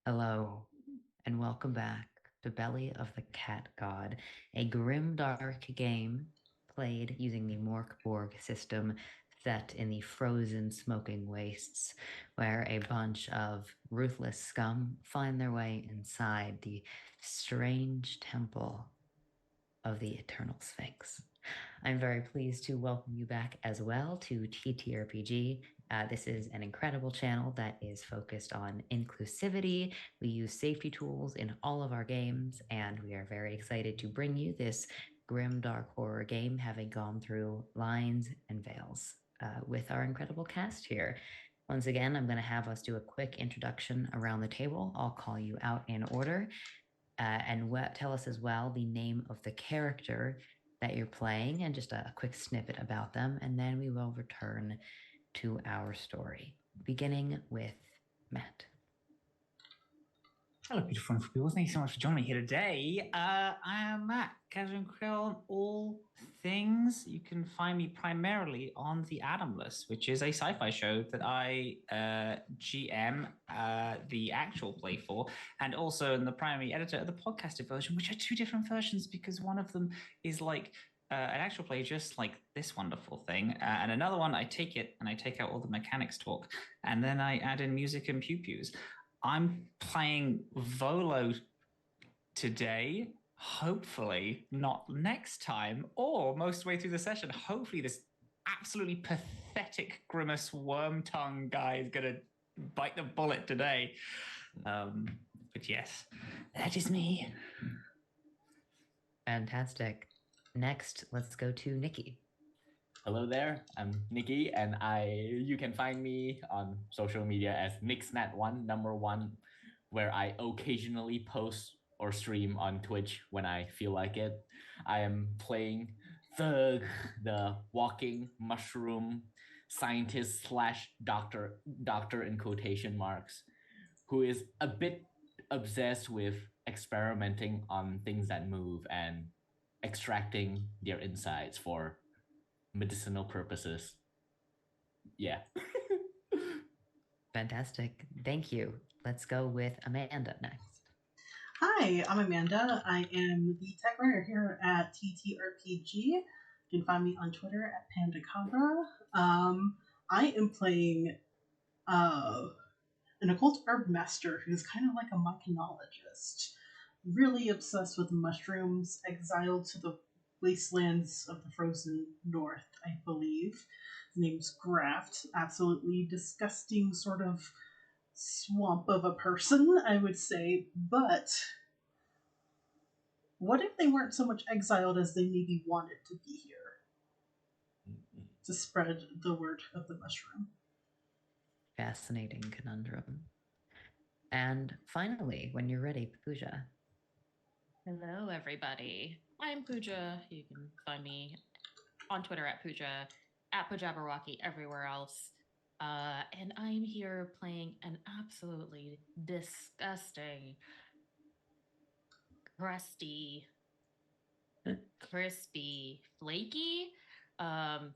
Hello, and welcome back to Belly of the Cat God, a grim dark game played using the MÖRK BORG system set in the frozen smoking wastes, where a bunch of ruthless scum find their way inside the strange temple of the Eternal Sphinx. I'm very pleased to welcome you back as well to TTRPG. This is an incredible channel that is focused on inclusivity. We use safety tools in all of our games, and we are very excited to bring you this grim, dark horror game, having gone through lines and veils with our incredible cast here. Once again, I'm going to have us do a quick introduction around the table. I'll call you out in order and tell us as well the name of the character that you're playing and just a quick snippet about them. And then we will return to our story, beginning with Matt. Hello, beautiful people. Thank you so much for joining me here today. I am Matt, casual krill on all things. You can find me primarily on The Atomless, which is a sci-fi show that I GM the actual play for, and also in the primary editor of the podcasted version, which are two different versions because one of them is like an actual play just like this wonderful thing, and another one I take it and I take out all the mechanics talk, and then I add in music and pew-pews. I'm playing Volo today. Hopefully, not next time, or most way through the session. Hopefully, this absolutely pathetic grimace worm tongue guy is gonna bite the bullet today. But yes, that is me. Fantastic. Next, let's go to Nikki. Hello there, I'm Nikki, and you can find me on social media as NixNat1, number one, where I occasionally post or stream on Twitch when I feel like it. I am playing the walking mushroom scientist slash doctor in quotation marks, who is a bit obsessed with experimenting on things that move and extracting their insides for medicinal purposes. Yeah. Fantastic. Thank you. Let's go with Amanda next. Hi, I'm Amanda. I am the tech writer here at TTRPG. You can find me on Twitter at Pandacabra. I am playing an occult herb master who's kind of like a myconologist, really obsessed with mushrooms, exiled to the wastelands of the frozen north, I believe. His name's Graft. Absolutely disgusting sort of swamp of a person, I would say, but what if they weren't so much exiled as they maybe wanted to be here to spread the word of the mushroom? Fascinating conundrum. And finally, when you're ready, Pooja. Hello, everybody. I'm Pooja. You can find me on Twitter at Pooja, at Poojaberwaki, everywhere else. And I'm here playing an absolutely disgusting, crusty, crispy, flaky. I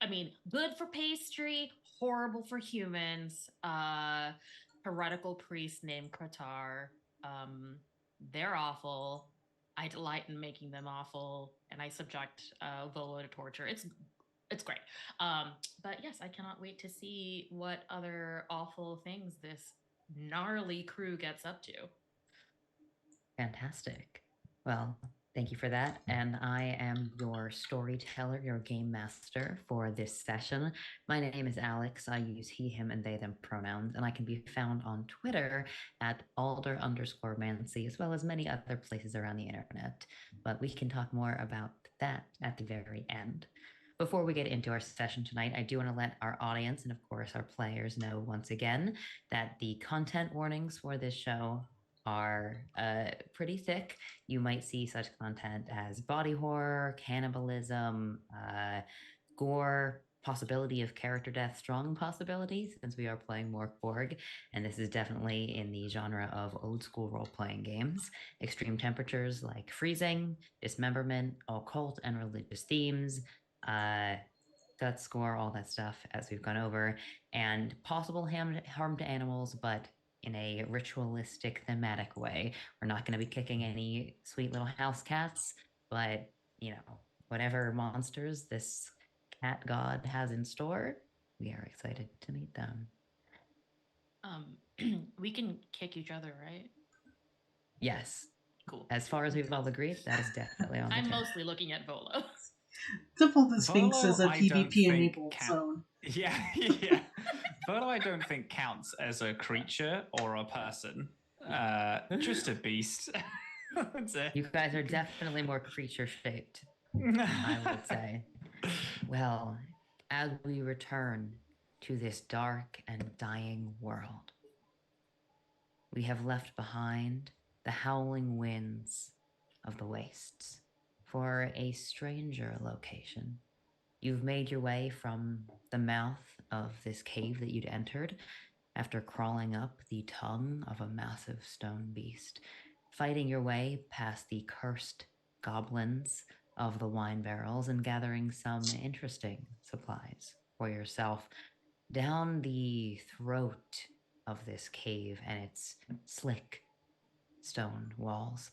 mean, good for pastry, horrible for humans. Heretical priest named Kratar. They're awful. I delight in making them awful, and I subject Volo to torture. It's great. But yes, I cannot wait to see what other awful things this gnarly crew gets up to. Fantastic. Well, thank you for that. And I am your storyteller, your game master for this session. My name is Alex. I use he, him, and they, them pronouns, and I can be found on Twitter at alder_mancy, as well as many other places around the internet. But we can talk more about that at the very end. Before we get into our session tonight, I do want to let our audience and, of course, our players know once again that the content warnings for this show are pretty thick. You might see such content as body horror, cannibalism, gore, possibility of character death, strong possibilities, since we are playing MÖRK BORG, and this is definitely in the genre of old school role-playing games. Extreme temperatures like freezing, dismemberment, occult and religious themes, gut score, all that stuff as we've gone over, and possible harm to animals, but in a ritualistic, thematic way. We're not going to be kicking any sweet little house cats, but, whatever monsters this cat god has in store, we are excited to meet them. We can kick each other, right? Yes. Cool. As far as we've all agreed, that is definitely on the I'm table. mostly looking at Volo. Temple the Sphinx Volo, is a I don't PvP think enabled can- zone. Yeah, yeah. Volo, I don't think counts as a creature or a person. Just a beast. That's it. You guys are definitely more creature shaped, I would say. Well, as we return to this dark and dying world, we have left behind the howling winds of the wastes for a stranger location. You've made your way from the mouth of this cave that you'd entered after crawling up the tongue of a massive stone beast, fighting your way past the cursed goblins of the wine barrels and gathering some interesting supplies for yourself down the throat of this cave and its slick stone walls,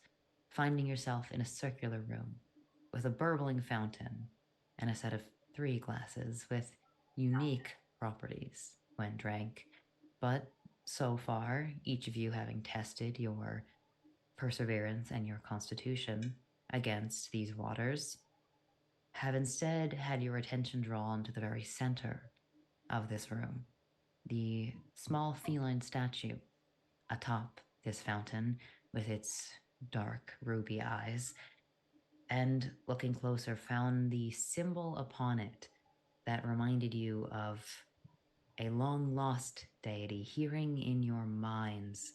finding yourself in a circular room with a burbling fountain and a set of 3 glasses with unique properties when drank. But so far, each of you having tested your perseverance and your constitution against these waters, have instead had your attention drawn to the very center of this room, the small feline statue atop this fountain with its dark ruby eyes, and looking closer, found the symbol upon it that reminded you of a long lost deity, hearing in your minds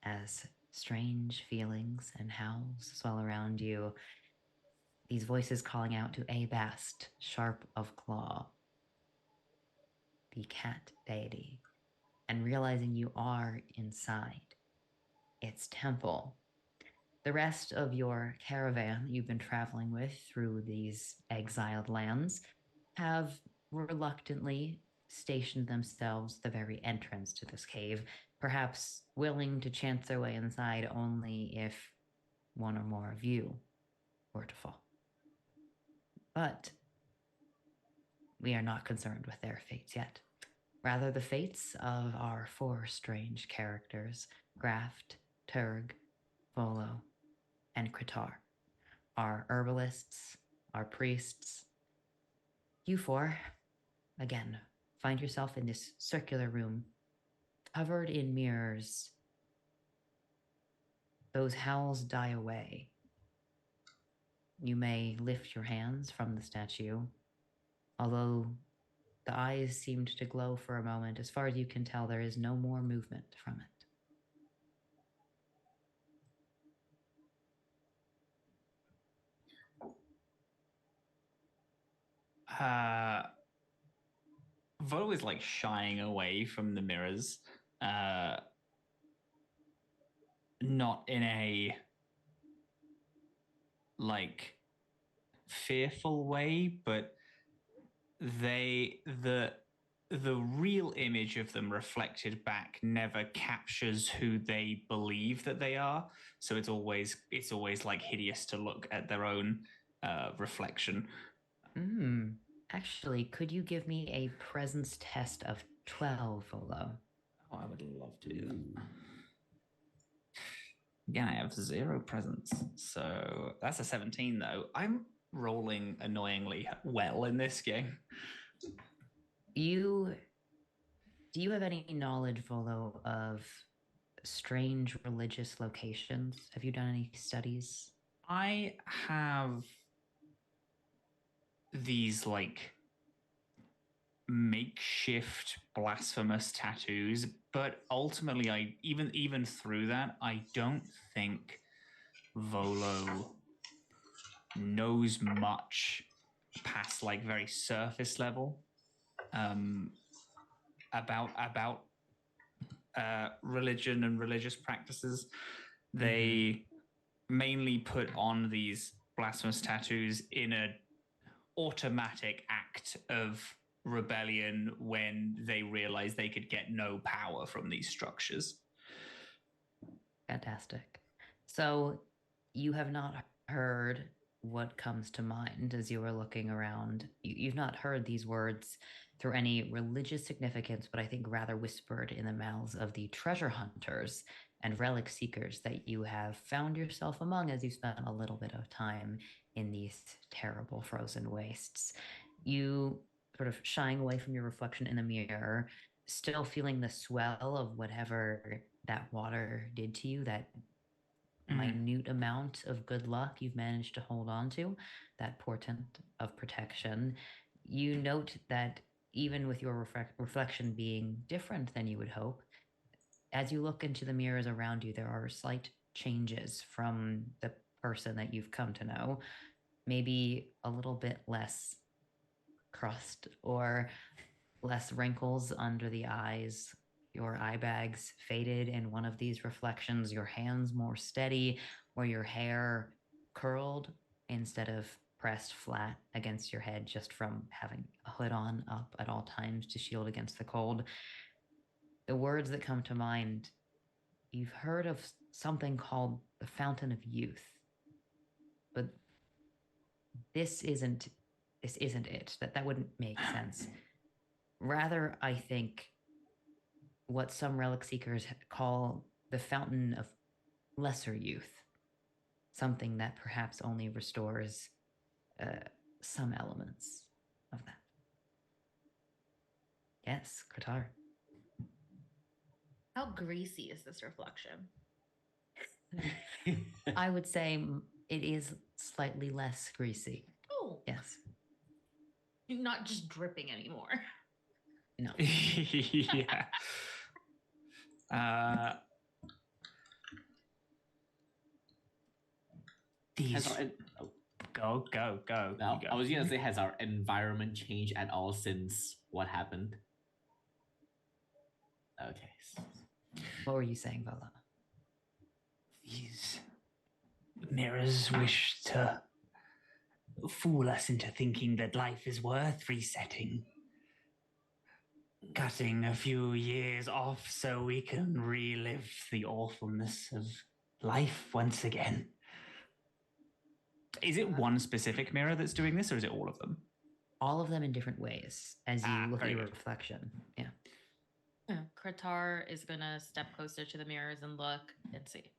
as strange feelings and howls swell around you. These voices calling out to Abast, Sharp of Claw, the cat deity, and realizing you are inside its temple. The rest of your caravan that you've been traveling with through these exiled lands have reluctantly stationed themselves at the very entrance to this cave, perhaps willing to chance their way inside only if one or more of you were to fall. But we are not concerned with their fates yet. Rather, the fates of our 4 strange characters, Graft, Turg, Volo, and Kritar, our herbalists, our priests. You 4, again, find yourself in this circular room, covered in mirrors. Those howls die away. You may lift your hands from the statue, although the eyes seemed to glow for a moment. As far as you can tell, there is no more movement from it. Volo is like shying away from the mirrors, not in a like fearful way, but the real image of them reflected back never captures who they believe that they are. So it's always like hideous to look at their own reflection. Actually, could you give me a presence test of 12, Volo? Oh, I would love to. Again, I have 0 presence. So that's a 17, though. I'm rolling annoyingly well in this game. Do you have any knowledge, Volo, of strange religious locations? Have you done any studies? I have these like makeshift blasphemous tattoos, but ultimately I even through that, I don't think Volo knows much past like very surface level about religion and religious practices. They mainly put on these blasphemous tattoos in an automatic act of rebellion when they realized they could get no power from these structures. Fantastic. So you have not heard what comes to mind as you were looking around. You've not heard these words through any religious significance, but I think rather whispered in the mouths of the treasure hunters and relic seekers that you have found yourself among as you spent a little bit of time in these terrible frozen wastes. You sort of shying away from your reflection in the mirror, still feeling the swell of whatever that water did to you, that minute amount of good luck you've managed to hold on to, that portent of protection. You note that even with your reflection being different than you would hope, as you look into the mirrors around you, there are slight changes from the person that you've come to know. Maybe a little bit less crust or less wrinkles under the eyes, your eye bags faded in one of these reflections, your hands more steady, or your hair curled instead of pressed flat against your head just from having a hood on up at all times to shield against the cold. The words that come to mind, you've heard of something called the Fountain of Youth, but this isn't it. That wouldn't make sense. Rather, I think what some relic seekers call the fountain of lesser youth, something that perhaps only restores some elements of that. Yes, Qatar. How greasy is this reflection? I would say it is slightly less greasy. Oh, Yes. not just dripping anymore. No. Yeah. These. Go. No, Go. I was gonna say, has our environment changed at all since what happened? Okay. What were you saying, Vala? These mirrors wish to fool us into thinking that life is worth resetting. Cutting a few years off so we can relive the awfulness of life once again. Is it one specific mirror that's doing this, or is it all of them? All of them in different ways as you look at your good. reflection. Yeah. Kratar is gonna step closer to the mirrors and look and see.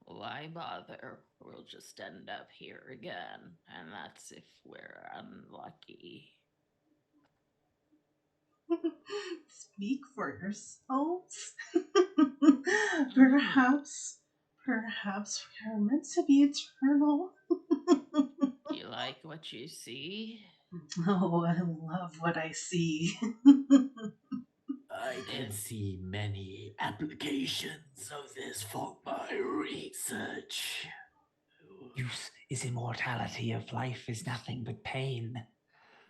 Why bother? We'll just end up here again, and that's if we're unlucky. Speak for yourselves. Perhaps we are meant to be eternal. You like what you see? Oh, I love what I see. I can see many applications of this for my research. Use is immortality of life is nothing but pain.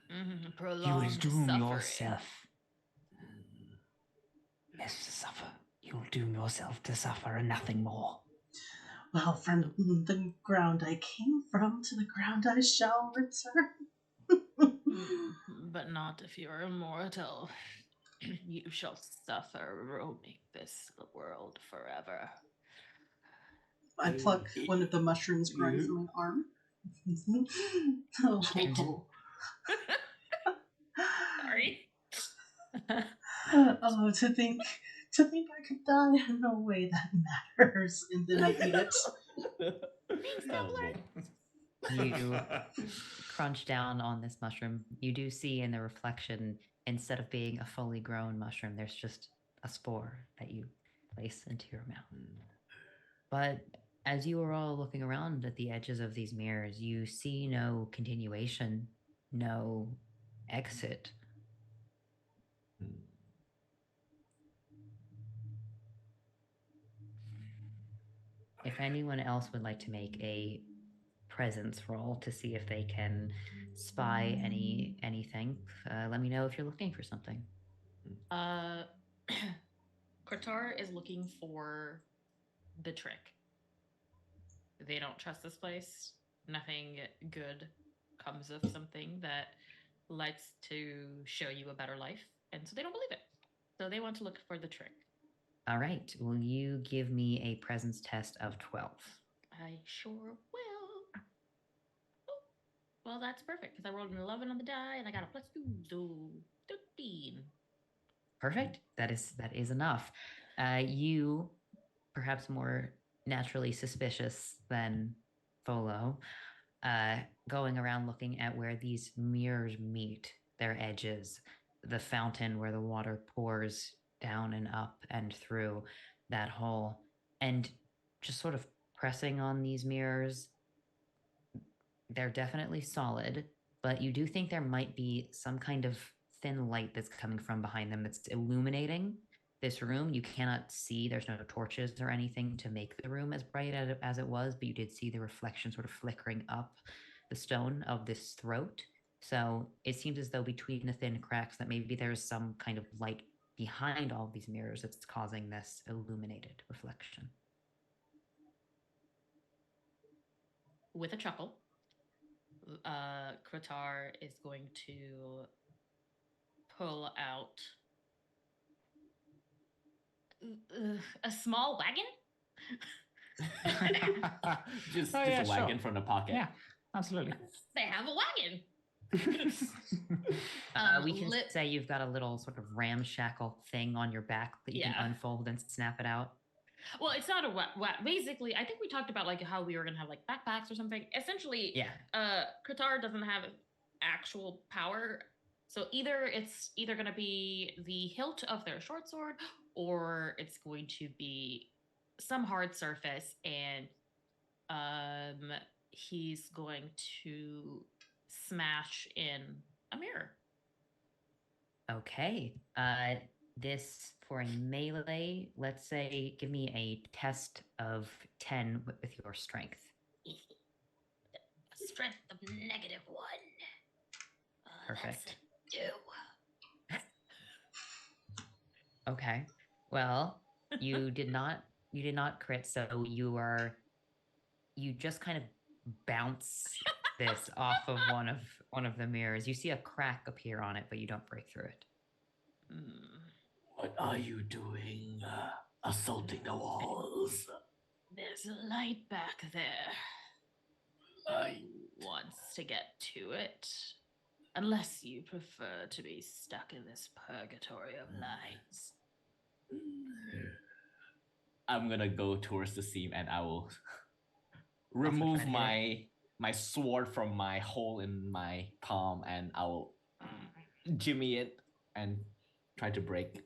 You will Prolonged doom suffering. yourself. Yes, to suffer. You'll doom yourself to suffer and nothing more. Well, from the ground I came from to the ground I shall return. But not if you're immortal. You shall suffer roaming this world forever. I pluck one of the mushrooms growing from my arm. Oh. Sorry. Oh, to think I could die in a way that matters, and then I eat it. You crunch down on this mushroom. You do see in the reflection, instead of being a fully grown mushroom, there's just a spore that you place into your mouth. But as you are all looking around at the edges of these mirrors, you see no continuation, no exit. If anyone else would like to make a presence roll to see if they can spy anything, let me know if you're looking for something. Kratar is looking for the trick. They don't trust this place. Nothing good comes of something that likes to show you a better life, and so they don't believe it. So they want to look for the trick. All right. Will you give me a presence test of 12? I sure will. Oh, well, that's perfect because I rolled an 11 on the die and I got a +2, so 13. Perfect. That is enough. You, perhaps more naturally suspicious than Folo, going around looking at where these mirrors meet their edges, the fountain where the water pours down and up and through that hole, and just sort of pressing on these mirrors. They're definitely solid, but you do think there might be some kind of thin light that's coming from behind them that's illuminating this room. You cannot see, there's no torches or anything to make the room as bright as it was, but you did see the reflection sort of flickering up the stone of this throat. So it seems as though between the thin cracks that maybe there's some kind of light behind all of these mirrors that's causing this illuminated reflection. With a chuckle, Kratar is going to pull out a small wagon. just Oh, just yeah, a wagon sure. from the pocket. Yeah, absolutely. They have a wagon. We can say you've got a little sort of ramshackle thing on your back that you can unfold and snap it out. Well, it's not a basically, I think we talked about like how we were gonna have like backpacks or something. Essentially, Qatar doesn't have actual power, so it's either gonna be the hilt of their short sword, or it's going to be some hard surface, and he's going to smash in a mirror. Okay. This for a melee, let's say, give me a test of 10 with your strength. A strength of -1. Perfect. That's a 2. Okay. Well, you did not crit, so you just kind of bounce this off of one of the mirrors. You see a crack appear on it, but you don't break through it. What are you doing? Assaulting the walls? There's a light back there. Light wants to get to it. Unless you prefer to be stuck in this purgatory of lights. I'm gonna go towards the seam and I will remove my sword from my hole in my palm and I will jimmy it and try to break.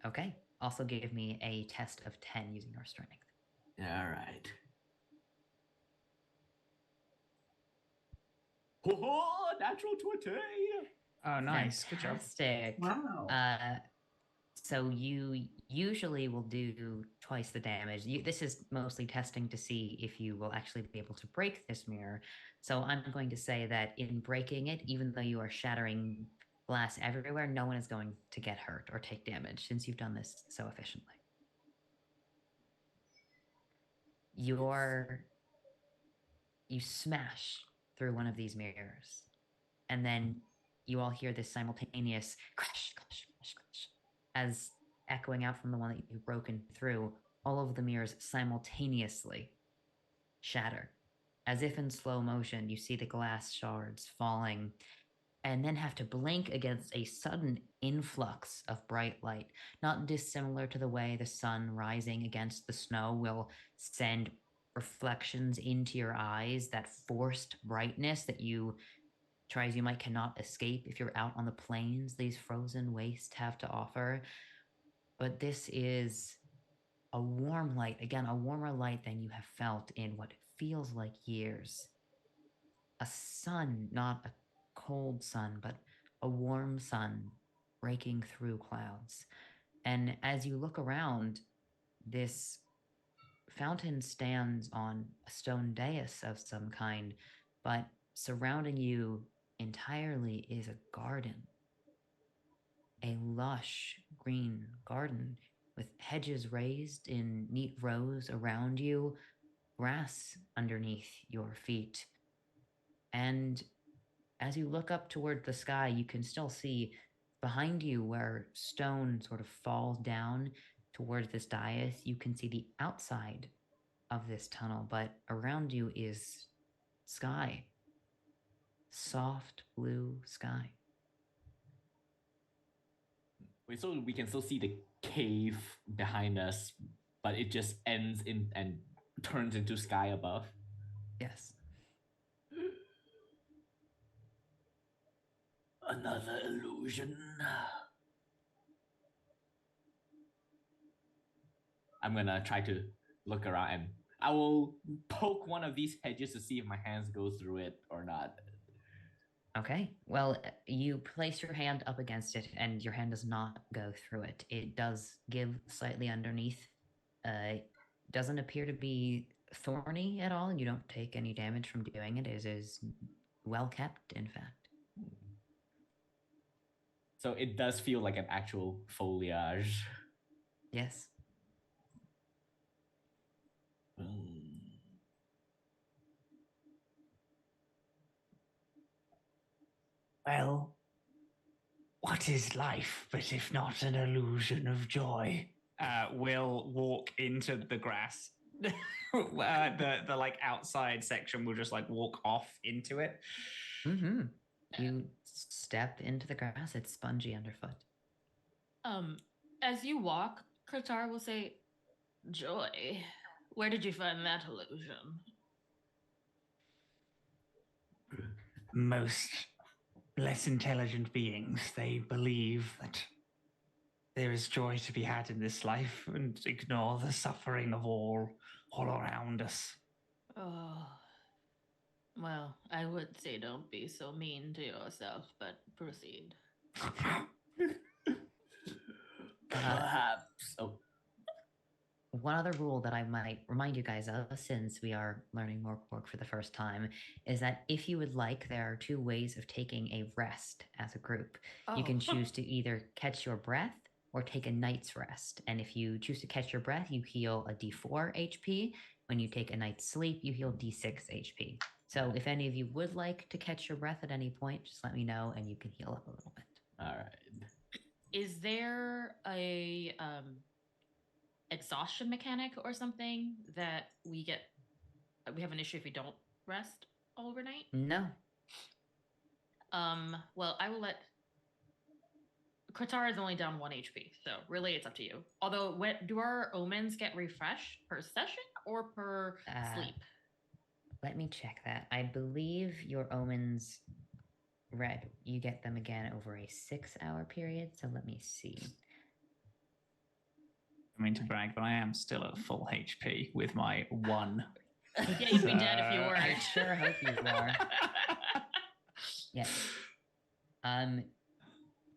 Okay. Also give me a test of 10 using your strength. All right. Oh, natural 20. Oh, nice. Fantastic. Good job. Wow. So you usually will do twice the damage. This is mostly testing to see if you will actually be able to break this mirror. So I'm going to say that in breaking it, even though you are shattering glass everywhere, no one is going to get hurt or take damage since you've done this so efficiently. You smash through one of these mirrors, and then you all hear this simultaneous crash, crash, crash, crash, as echoing out from the one that you've broken through, all of the mirrors simultaneously shatter. As if in slow motion, you see the glass shards falling and then have to blink against a sudden influx of bright light, not dissimilar to the way the sun rising against the snow will send reflections into your eyes, that forced brightness that you try as you might cannot escape if you're out on the plains these frozen wastes have to offer. But this is a warm light, again, a warmer light than you have felt in what feels like years. A sun, not a cold sun, but a warm sun breaking through clouds. And as you look around, this fountain stands on a stone dais of some kind, but surrounding you entirely is a garden. A lush green garden with hedges raised in neat rows around you, grass underneath your feet. And as you look up toward the sky, you can still see Behind you, where stone sort of falls down towards this dais, you can see the outside of this tunnel, but around you is sky. Soft blue sky. Wait, so we can still see the cave behind us, but it just ends in and turns into sky above. Yes. Another illusion. I'm gonna try to look around and I will poke one of these hedges to see if my hands go through it or not. Okay. Well, you place your hand up against it, and your hand does not go through it. It does give slightly underneath. Doesn't appear to be thorny at all. You don't take any damage from doing it. It is well kept, in fact. So it does feel like an actual foliage. Yes. Well, what is life but if not an illusion of joy? We'll walk into the grass. The like outside section will just like walk off into it. Mm-hmm. You step into the grass. It's spongy underfoot. As you walk, Kratar will say, "Joy, where did you find that illusion?" Most less intelligent beings, they believe that there is joy to be had in this life and ignore the suffering of all around us. Oh, well, I would say don't be so mean to yourself, but proceed. Perhaps. Oh, One other rule that I might remind you guys of, since we are learning more Borg for the first time, is that if you would like, there are two ways of taking a rest as a group. You can choose to either catch your breath or take a night's rest. And if you choose to catch your breath, you heal a d4 HP. When you take a night's sleep, you heal d6 HP. So if any of you would like to catch your breath at any point, just let me know and you can heal up a little bit. all right. Is there a exhaustion mechanic or something that we have an issue if we don't rest overnight? No. Well, I will let Kratar is only down 1 HP, so really it's up to you. Although, do our omens get refreshed per session or per sleep? Let me check that. I believe your omens you get them again over a 6-hour period. So let me see. I mean to brag, but I am still at full HP with my 1. Yeah, you'd be dead if you weren't. I sure hope you are. Yes.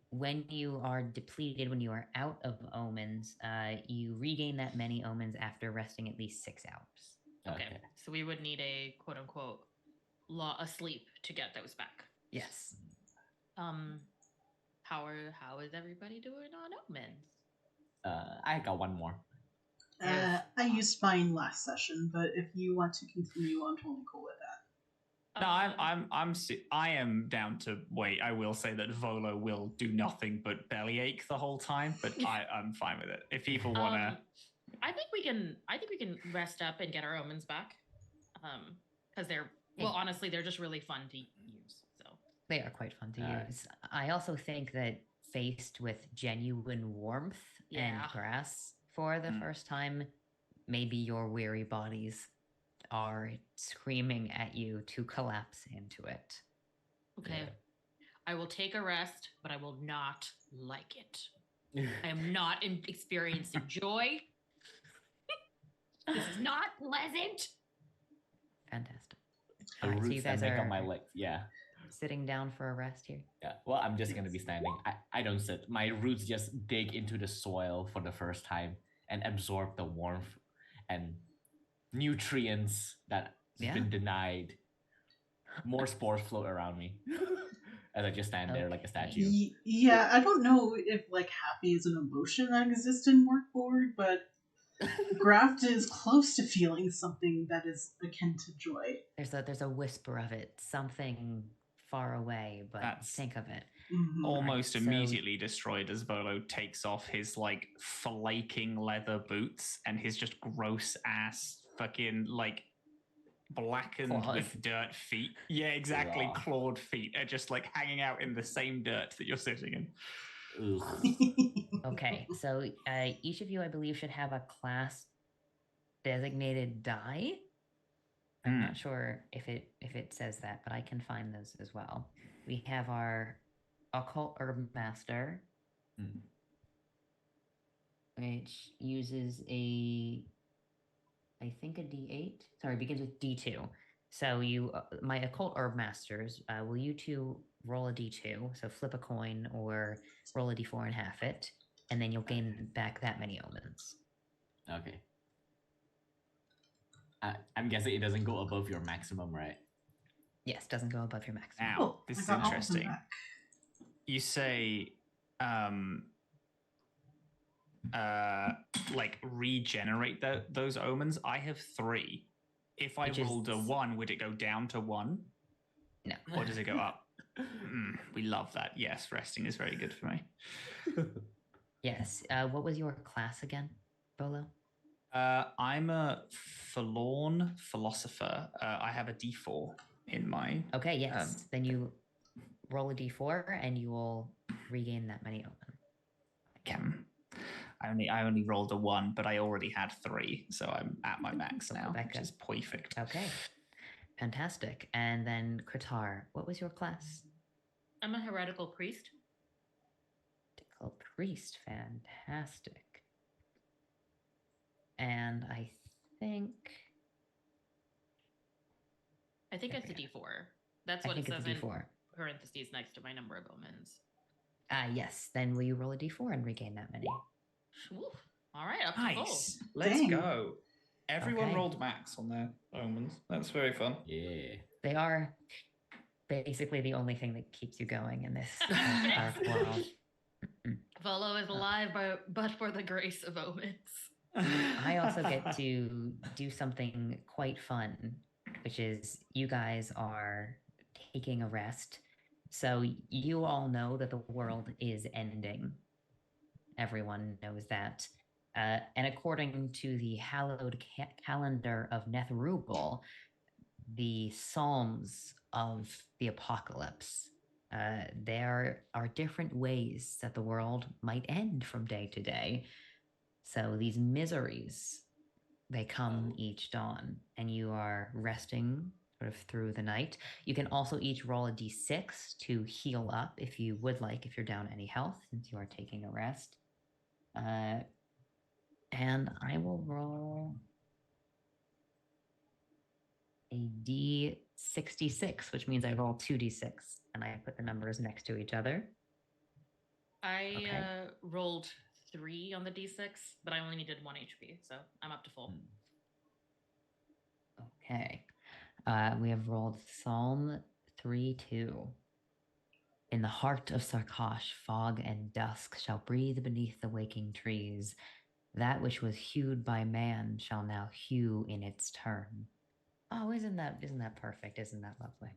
When you are depleted, when you are out of omens, you regain that many omens after resting at least 6 hours. Okay. So we would need a quote unquote a sleep to get those back. Yes. How is everybody doing on omens? I got one more. I used mine last session, but if you want to continue, I'm totally cool with that. No, I am down to wait. I will say that Volo will do nothing but bellyache the whole time, but I'm fine with it. If people wanna, I think we can rest up and get our omens back. Because honestly, they're just really fun to use. So they are quite fun to use. I also think that faced with genuine warmth and grass for the first time, maybe your weary bodies are screaming at you to collapse into it. Okay. Yeah. I will take a rest, but I will not like it. I am not experiencing joy. This is not pleasant. Fantastic. The roots so you guys that make up my legs. Yeah. Sitting down for a rest here? Yeah. Well, I'm just going to be standing. I don't sit. My roots just dig into the soil for the first time and absorb the warmth and nutrients that's been denied. More spores float around me as I just stand there like a statue. Yeah, I don't know if like happy is an emotion that exists in Morkborg, but Graft is close to feeling something that is akin to joy. There's a whisper of it, something far away, but think of it. almost Right, so- immediately destroyed as Volo takes off his like flaking leather boots and his just gross ass fucking like blackened Claws. with dirt feet. Yeah, exactly. Ugh. Clawed feet are just like hanging out in the same dirt that you're sitting in. Ugh. Okay, so each of you, I believe, should have a class designated die. I'm not sure if it says that, but I can find those as well. We have our occult herb master, Mm. which uses I think a D8. Sorry, begins with D2. So you, my occult herb masters, will you two roll a D2? So flip a coin or roll a D4 and half it, and then you'll gain back that many omens. Okay. I'm guessing it doesn't go above your maximum, right? Yes, doesn't go above your maximum. Now, Oh, this I is got Alton interesting. back. You say like regenerate those omens. I have 3. If I Which is- rolled a 1, would it go down to 1? No. Or does it go up? We love that. Yes, resting is very good for me. Yes. What was your class again, Bolo? I'm a forlorn philosopher. I have a D4 in my. Okay, yes. Then you roll a D4 and you will regain that many omen. I only rolled a 1, but I already had 3, so I'm at my max So now, Rebecca. which is perfect. Okay. Fantastic. And then Kritar, what was your class? I'm a heretical priest. Heretical priest. Fantastic. And I think It's a D4. That's I what it think it's says a in D4. parentheses next to my number of omens. Yes. Then will you roll a D4 and regain that many? Woo. All right, up to full. Nice. Let's Dang. go. Everyone Okay. rolled max on their omens. That's very fun. Yeah. They are basically the only thing that keeps you going in this dark world. Volo is alive but for the grace of omens. I also get to do something quite fun, which is you guys are taking a rest. So you all know that the world is ending. Everyone knows that. And according to the hallowed calendar of Netherubal, the Psalms of the Apocalypse, there are different ways that the world might end from day to day. So these miseries, they come each dawn, and you are resting sort of through the night. You can also each roll a d6 to heal up if you would like, if you're down any health, since you are taking a rest. And I will roll a d66, which means I roll 2d6, and I put the numbers next to each other. I Okay. rolled 3 on the D6, but I only needed 1 HP, so I'm up to full. Okay. We have rolled Psalm 3:2. In the heart of Sarkosh, fog and dusk shall breathe beneath the waking trees. That which was hewed by man shall now hew in its turn. Oh, isn't that perfect? Isn't that lovely?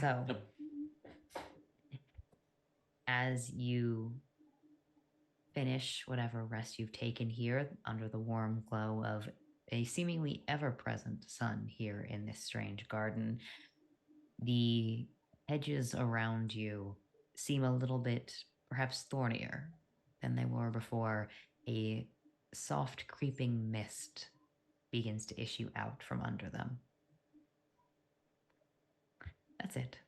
So, as you finish whatever rest you've taken here under the warm glow of a seemingly ever-present sun here in this strange garden, the hedges around you seem a little bit perhaps thornier than they were before. A soft creeping mist begins to issue out from under them. That's it.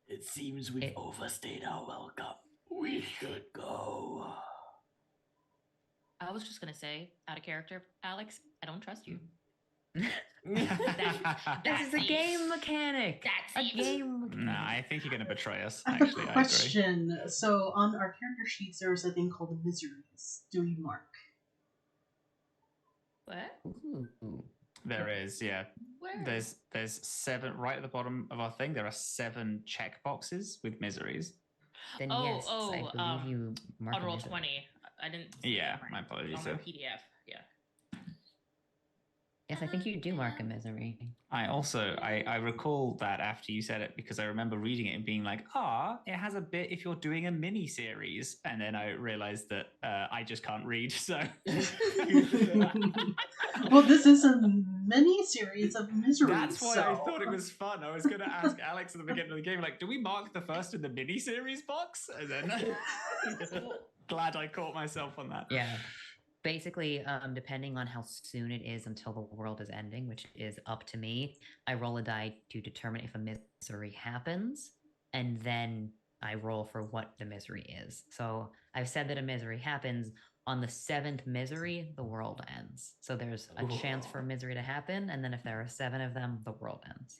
It seems we've overstayed our welcome. We should go. I was just going to say, out of character, Alex, I don't trust you. This is a game mechanic. That's A game mechanic. No, I think you're going to betray us. I have Actually, a I agree. question. So on our character sheets, there's a thing called miseries. Do we mark? What? Ooh. There is, yeah. Where? There's 7 right at the bottom of our thing. There are 7 check boxes with miseries. Then Oh, yes, I believe you mark on a roll misery. 20. I didn't see Yeah, it my apologies. on my PDF. Yeah. Yes, I think you do mark a misery. I recall that after you said it because I remember reading it and being like, it has a bit if you're doing a mini series, and then I realized that I just can't read. So, well, this is a mini series of misery. That's why I thought it was fun. I was going to ask Alex at the beginning of the game, like, do we mark the first in the mini series box? And then glad I caught myself on that. Yeah. Basically, depending on how soon it is until the world is ending, which is up to me, I roll a die to determine if a misery happens, and then I roll for what the misery is. So I've said that a misery happens. On the 7th misery, the world ends. So there's a chance for a misery to happen, and then if there are 7 of them, the world ends.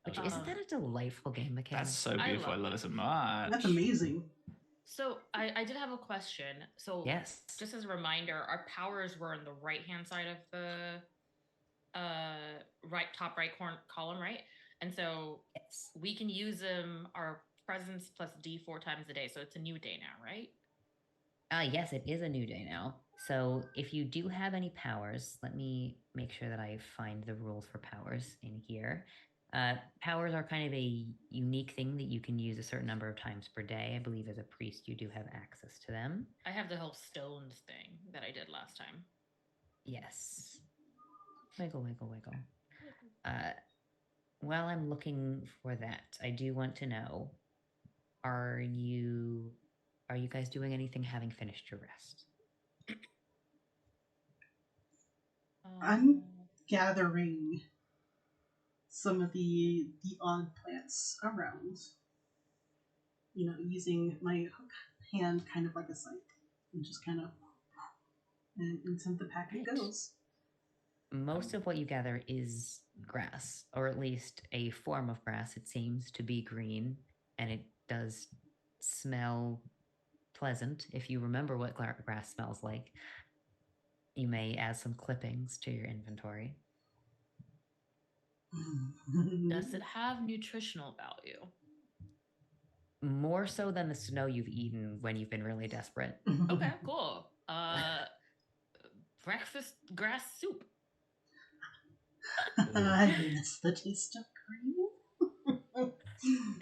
Which isn't that a delightful game mechanic? That's so beautiful. I love it so much. That's amazing. So I did have a question. So yes, just as a reminder, our powers were on the right-hand side of the top right column, right? And so yes, we can use them our presence plus D4 times a day. So it's a new day now, right? Yes, it is a new day now. So if you do have any powers, let me make sure that I find the rules for powers in here. Powers are kind of a unique thing that you can use a certain number of times per day. I believe as a priest, you do have access to them. I have the whole stones thing that I did last time. Yes. Wiggle, wiggle, wiggle. While I'm looking for that, I do want to know, are you guys doing anything having finished your rest? I'm gathering some of the odd plants around. Using my hand kind of like a scythe, and just kind of and into the pack it goes. Most of what you gather is grass, or at least a form of grass. It seems to be green, and it does smell pleasant. If you remember what grass smells like, you may add some clippings to your inventory. Does it have nutritional value? More so than the snow you've eaten when you've been really desperate. Okay, cool. Breakfast grass soup. I miss the taste of green.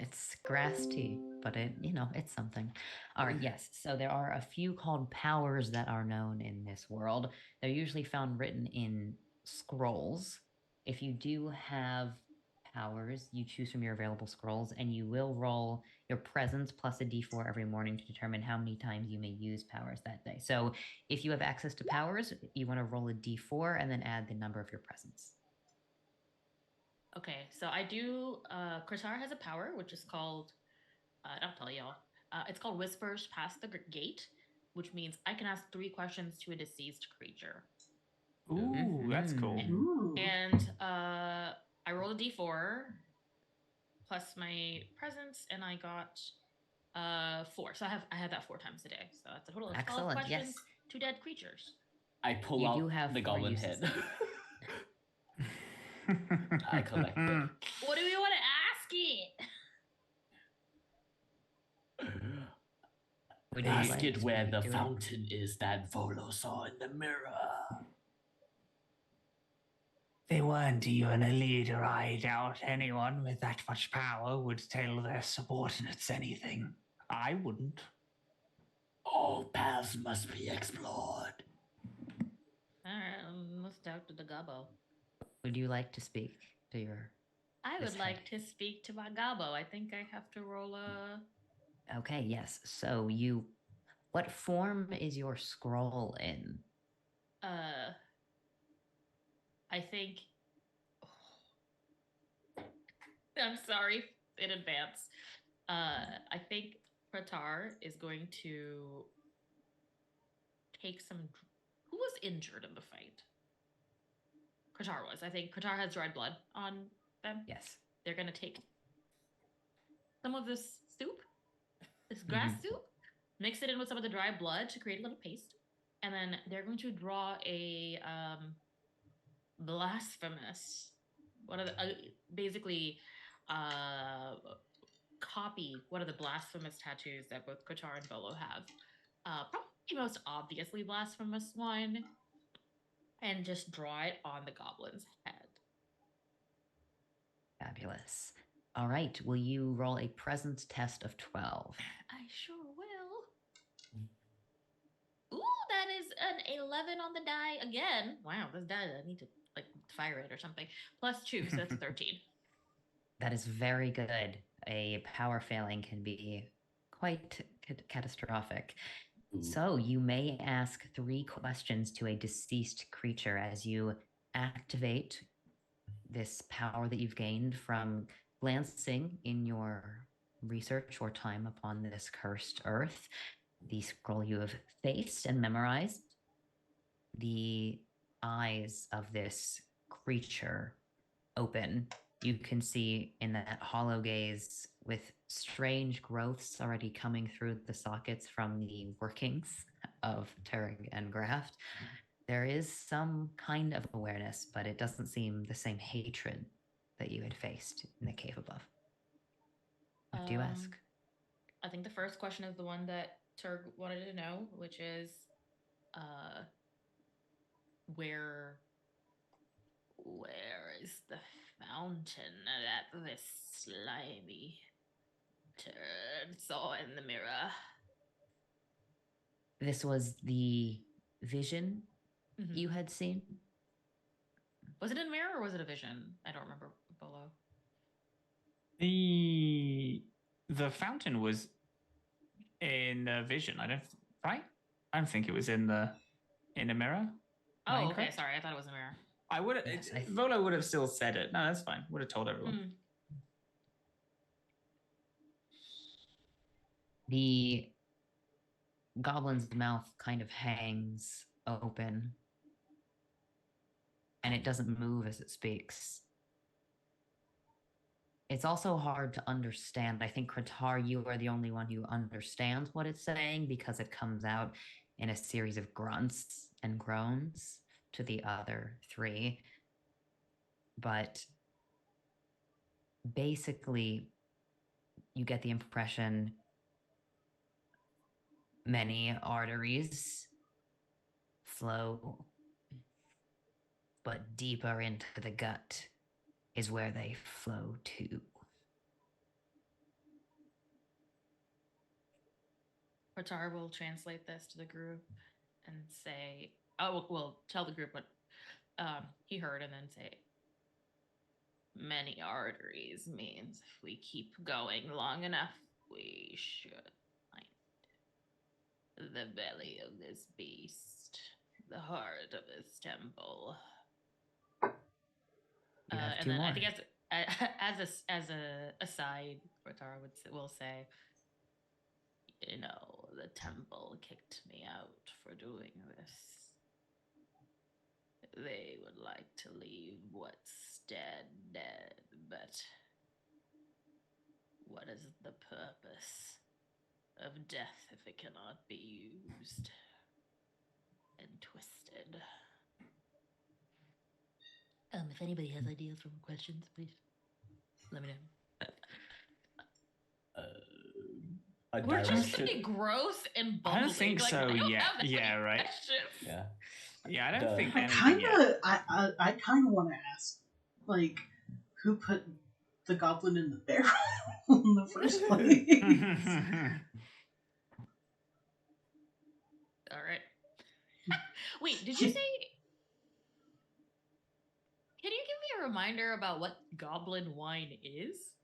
It's grass tea, but it's something. All right, yes. So there are a few called powers that are known in this world. They're usually found written in scrolls. If you do have powers, you choose from your available scrolls, and you will roll your presence plus a d4 every morning to determine how many times you may use powers that day. So if you have access to powers, you want to roll a d4 and then add the number of your presence. Okay, so I do. Kratar has a power which is called. I'll tell y'all. It's called Whispers Past the Gate, which means I can ask 3 questions to a deceased creature. Ooh, that's cool. And I rolled a d4 plus my presence, and I got 4. So I have that 4 times a day. So that's a total of 12 questions to dead creatures. I pull you out do have the goblin uses. head. I collect it. What do we want to ask it? Ask it where the fountain is that Volo saw in the mirror. They weren't even a leader. I doubt anyone with that much power would tell their subordinates anything. I wouldn't. All paths must be explored. Alright, let's talk to the gobbo. Would you like to speak to your... I would like to speak to my gobbo. I think I have to roll a... Okay, yes. So what form is your scroll in? I think... I'm sorry in advance. I think Pratar is going to take some... Who was injured in the fight? Qatar was. I think Qatar has dried blood on them. Yes. They're going to take some of this soup, this grass soup, mix it in with some of the dry blood to create a little paste. And then they're going to draw a blasphemous, copy one of the blasphemous tattoos that both Qatar and Bolo have. Probably the most obviously blasphemous one and just draw it on the goblin's head. Fabulous. All right, will you roll a presence test of 12? I sure will. Ooh, that is an 11 on the die again. Wow, this die, I need to like fire it or something. Plus 2, so that's 13. That is very good. A power failing can be quite catastrophic. Ooh. So you may ask 3 questions to a deceased creature as you activate this power that you've gained from glancing in your research or time upon this cursed earth. The scroll you have faced and memorized. The eyes of this creature open. You can see in that hollow gaze with strange growths already coming through the sockets from the workings of Turing and Graft. There is some kind of awareness, but it doesn't seem the same hatred that you had faced in the cave above. What do you ask? I think the first question is the one that Turg wanted to know, which is where is the fountain that this slimy turd saw in the mirror? This was the vision you had seen? Was it in a mirror or was it a vision? I don't remember below. The fountain was in a vision. Right? I don't think it was in a mirror. Oh, okay. Sorry, I thought it was a mirror. I would. Yes, Volo would have still said it. No, that's fine. Would have told everyone. The goblin's mouth kind of hangs open, and it doesn't move as it speaks. It's also hard to understand. I think, Kratar, you are the only one who understands what it's saying because it comes out in a series of grunts and groans to the other 3. But basically, you get the impression many arteries flow, but deeper into the gut is where they flow to. Pratar will translate this to the group and say, "Oh, we'll tell the group what he heard, and then say, many arteries means if we keep going long enough, we should find the belly of this beast, the heart of this temple." And then more. I think as a aside, Pratar will say, "You know, the temple kicked me out for doing this. They would like to leave what's dead, but what is the purpose of death if it cannot be used and twisted?" If anybody has ideas or questions, please let me know. We're just pretty gross and bumbling. I don't think like, so. Yeah, right. Yeah. Yeah, I don't think I anything yet. I kind of want to ask, like, who put the goblin in the barrel in the first place? All right. Wait, did you say? Can you give me a reminder about what goblin wine is?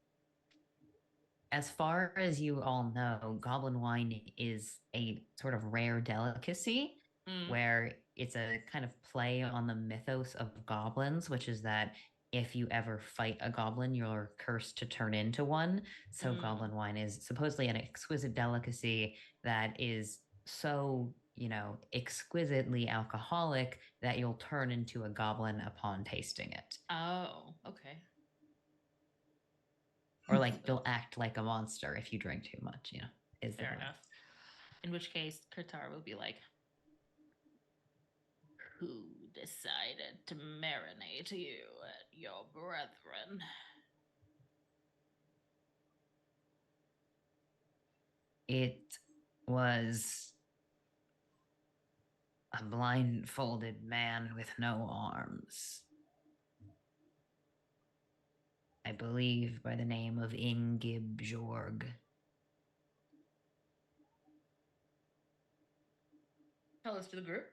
As far as you all know, goblin wine is a sort of rare delicacy where it's a kind of play on the mythos of goblins, which is that if you ever fight a goblin, you're cursed to turn into one. So goblin wine is supposedly an exquisite delicacy that is so, exquisitely alcoholic that you'll turn into a goblin upon tasting it. Oh, okay. Or like you'll act like a monster if you drink too much, is fair enough. In which case, Kurtar will be like, "Who decided to marinate you and your brethren?" It was a A blindfolded man with no arms. I believe by the name of Ingib Jorg. Tell us to the group.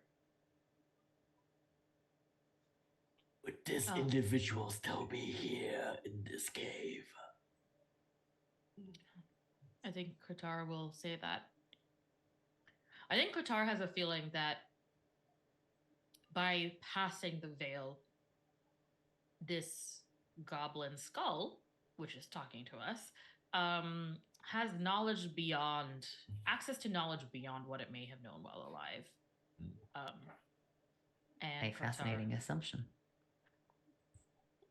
Would this Oh. individual still be here in this cave? I think Qatar will say that. I think Qatar has a feeling that by passing the veil, this goblin skull, which is talking to us, has knowledge beyond, access to knowledge beyond what it may have known while alive. And A fascinating assumption.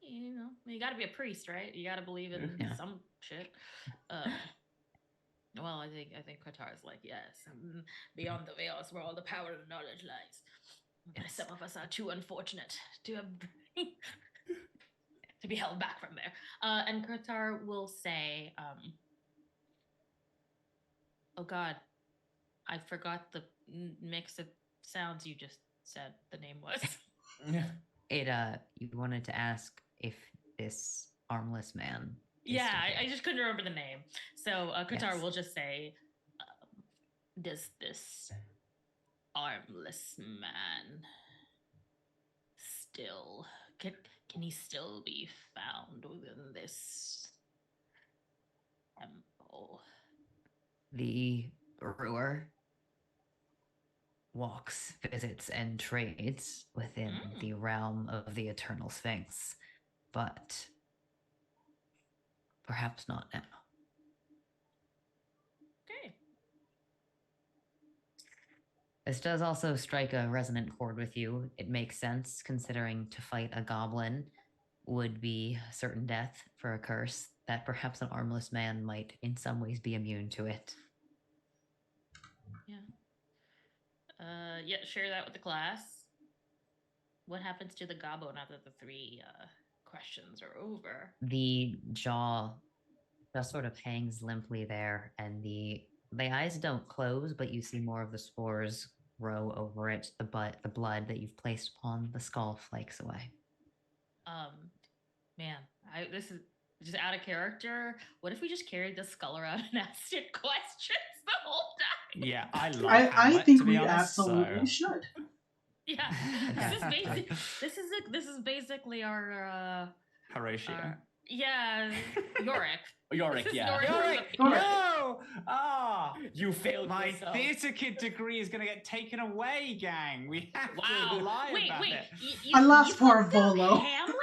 You know, you got to be a priest, right? You got to believe in some shit. Well, I think Qatar's like, yes, beyond the veil is where all the power and knowledge lies. And some of us are too unfortunate to have to be held back from there. And Qatar will say, "Oh God, I forgot the mix of sounds you just said. The name was." You wanted to ask if this armless man. Yeah, I just couldn't remember the name. So Qatar will just say, does this armless man still can he still be found within this temple? The brewer walks, visits, and trades within the realm of the Eternal Sphinx, but perhaps not now. Okay. This does also strike a resonant chord with you. It makes sense, considering to fight a goblin would be certain death for a curse, that perhaps an armless man might in some ways be immune to it. Yeah, share that with the class. What happens to the gobbo now that the three questions are over? The jaw just sort of hangs limply there, and the eyes don't close, but you see more of the spores grow over it. The blood that you've placed upon the skull flakes away. Man, this is just out of character. What if we just carried the skull around and asked it questions the whole time? Yeah, I love I Hamlet, think to be we honest, absolutely should. Yeah, this is basically our Horatio. Yorick. Yorick, yeah. Yorick, no! You failed My yourself. theatre kid degree is going to get taken away, gang. We have to lie about it. Alas, poor Volo. Hamlet?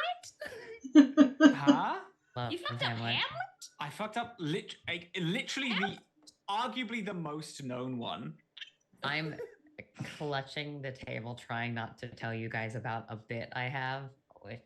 Huh? You fucked up Hamlet? I fucked up literally arguably the most known one. I'm clutching the table, trying not to tell you guys about a bit I have.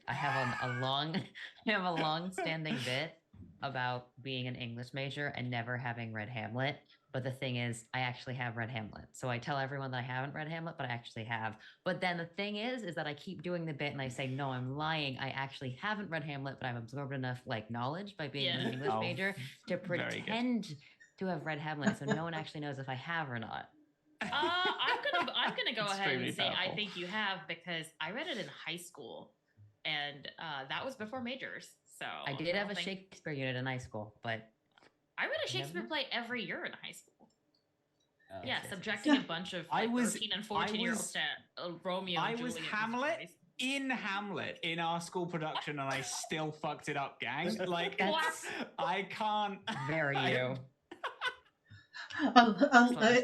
I have a long-standing bit about being an English major and never having read Hamlet. But the thing is, I actually have read Hamlet. So I tell everyone that I haven't read Hamlet, but I actually have. But then the thing is that I keep doing the bit and I say, no, I'm lying. I actually haven't read Hamlet, but I've absorbed enough knowledge by being an English major to pretend to have read Hamlet. So no one actually knows if I have or not. I'm gonna go ahead and say powerful. I think you have, because I read it in high school, and that was before majors. So I did have a Shakespeare unit in high school, but I read a Shakespeare play every year in high school. Yes. Subjecting a bunch of 13 and 14-year-olds to Romeo and Juliet. I was Hamlet in Hamlet in our school production, and I still fucked it up, gang. I can't. Very you.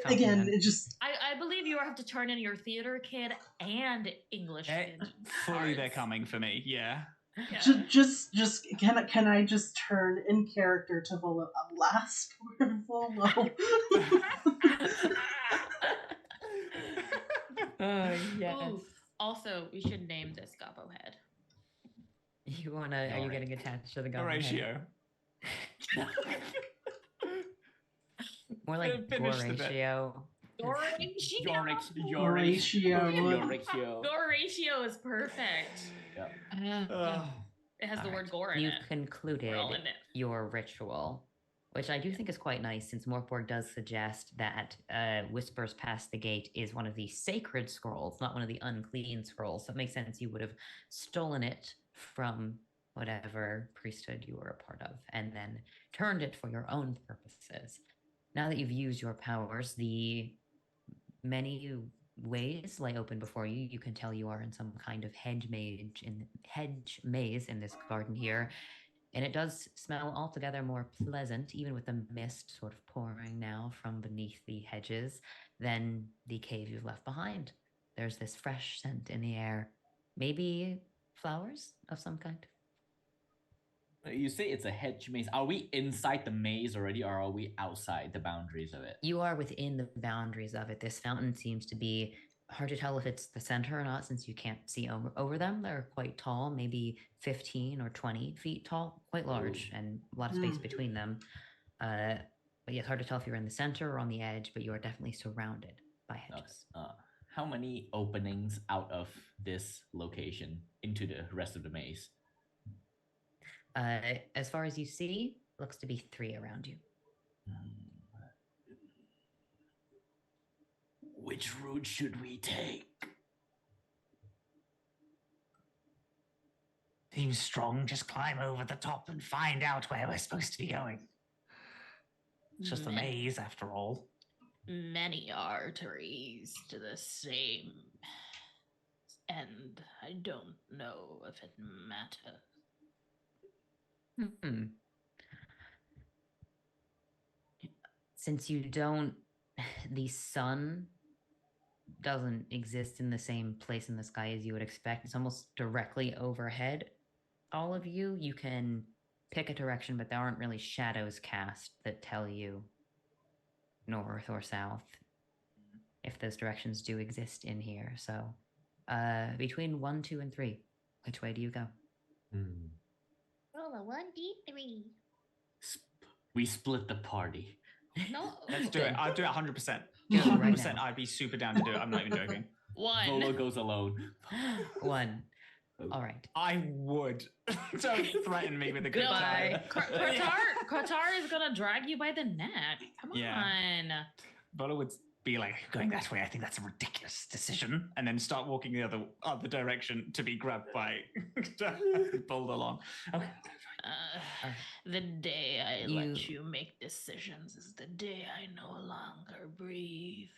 Again, it just... I believe you have to turn in your theater kid and English kid. Fully they're coming for me, yeah. Just can I just turn in character to Volo? Alas, poor Volo. Yes. Ooh, also, we should name this gobbo head. Are you getting attached to the gobbo Horatio. More like Horatio. Horatio is perfect. Yep. It has the word gore in You've it. concluded your ritual which I do think is quite nice, since Morkborg does suggest that Whispers Past the Gate is one of the sacred scrolls, not one of the unclean scrolls. So it makes sense you would have stolen it from whatever priesthood you were a part of, and then turned it for your own purposes. Now that you've used your powers, the many ways lay open before you. You can tell you are in some kind of hedge maze in this garden here, and it does smell altogether more pleasant, even with the mist sort of pouring now from beneath the hedges, than the cave you've left behind. There's this fresh scent in the air, maybe flowers of some kind. You say it's a hedge maze. Are we inside the maze already, or are we outside the boundaries of it? You are within the boundaries of it. This fountain seems to be hard to tell if it's the center or not, since you can't see over them. They're quite tall, maybe 15 or 20 feet tall, quite large, and a lot of space between them. But yeah, it's hard to tell if you're in the center or on the edge, but you are definitely surrounded by hedges. How many openings out of this location into the rest of the maze? As far as you see, looks to be 3 around you. Which route should we take? Seems strong. Just climb over the top and find out where we're supposed to be going. It's just a maze, after all. Many arteries to the same end. I don't know if it matters. Since you don't, the sun doesn't exist in the same place in the sky as you would expect. It's almost directly overhead all of you. You can pick a direction, but there aren't really shadows cast that tell you north or south, if those directions do exist in here. So between 1, 2, and 3, which way do you go? Roll a 1d3. We split the party. No. Let's do it. I'll do it 100%. Yeah, 100%. right now. I'd be super down to do it. I'm not even joking. 1. Volo goes alone. 1. All right. I would. Don't threaten me with a good Goodbye. time. Qatar is gonna drag you by the neck. Come on. Volo would be like, going that way, I think that's a ridiculous decision. And then start walking the other direction to be grabbed by pulled along. Okay. The day I let you make decisions is the day I no longer breathe.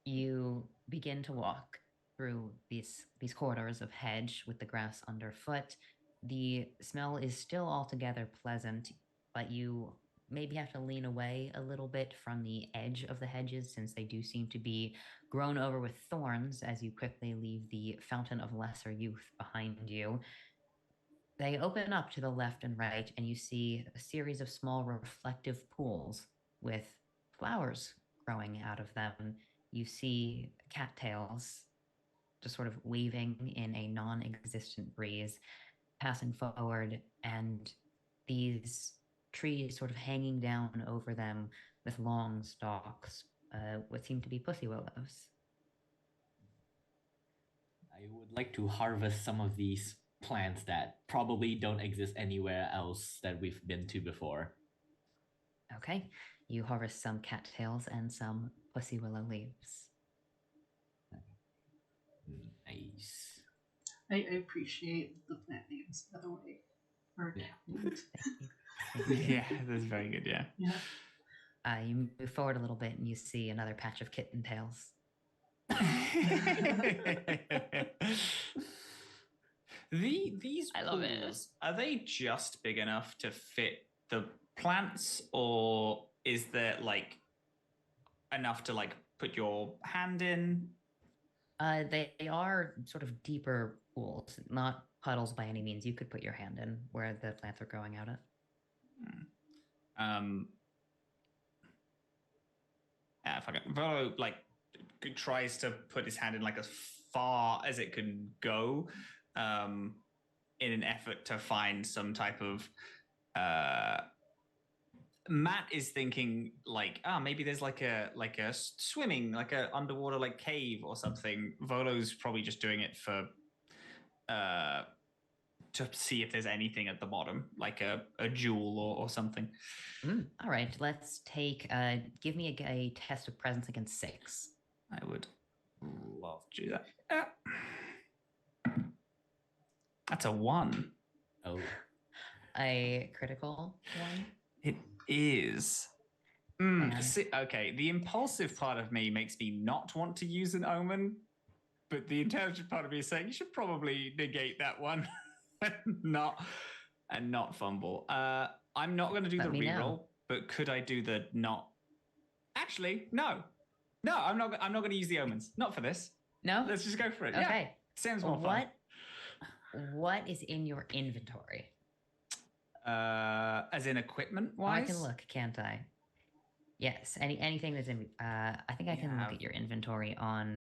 You begin to walk through these corridors of hedge with the grass underfoot. The smell is still altogether pleasant, but you maybe have to lean away a little bit from the edge of the hedges, since they do seem to be grown over with thorns as you quickly leave the Fountain of Lesser Youth behind you. They open up to the left and right, and you see a series of small reflective pools with flowers growing out of them. You see cattails just sort of waving in a non-existent breeze, passing forward, and these trees sort of hanging down over them with long stalks, what seem to be pussy willows. I would like to harvest some of these plants that probably don't exist anywhere else that we've been to before. Okay, you harvest some cattails and some pussy willow leaves. Nice. I appreciate the plant names, by the way. Yeah, that's very good, yeah. You move forward a little bit and you see another patch of kitten tails. These I love pools, are they just big enough to fit the plants, or is there like enough to like put your hand in? They are sort of deeper pools, not puddles by any means. You could put your hand in where the plants are growing out of. Volo like tries to put his hand in like as far as it can go, in an effort to find some type of. Matt is thinking like, maybe there's like a swimming, like a underwater like cave or something. Volo's probably just doing it for to see if there's anything at the bottom, like a jewel or something. All right, let's take. Give me a test of presence against 6. I would love to do that. That's a 1. Oh. A critical one. It is. See, okay, the impulsive part of me makes me not want to use an omen, but the intelligent part of me is saying you should probably negate that one and not fumble. I'm not going to do the reroll, but could I do the not? Actually, no, I'm not going to use the omens. Not for this. No, let's just go for it. Okay, yeah, sounds more fun. What is in your inventory? As in equipment wise? I can look, can't I? Yes, anything that's in. I think I can look at your inventory on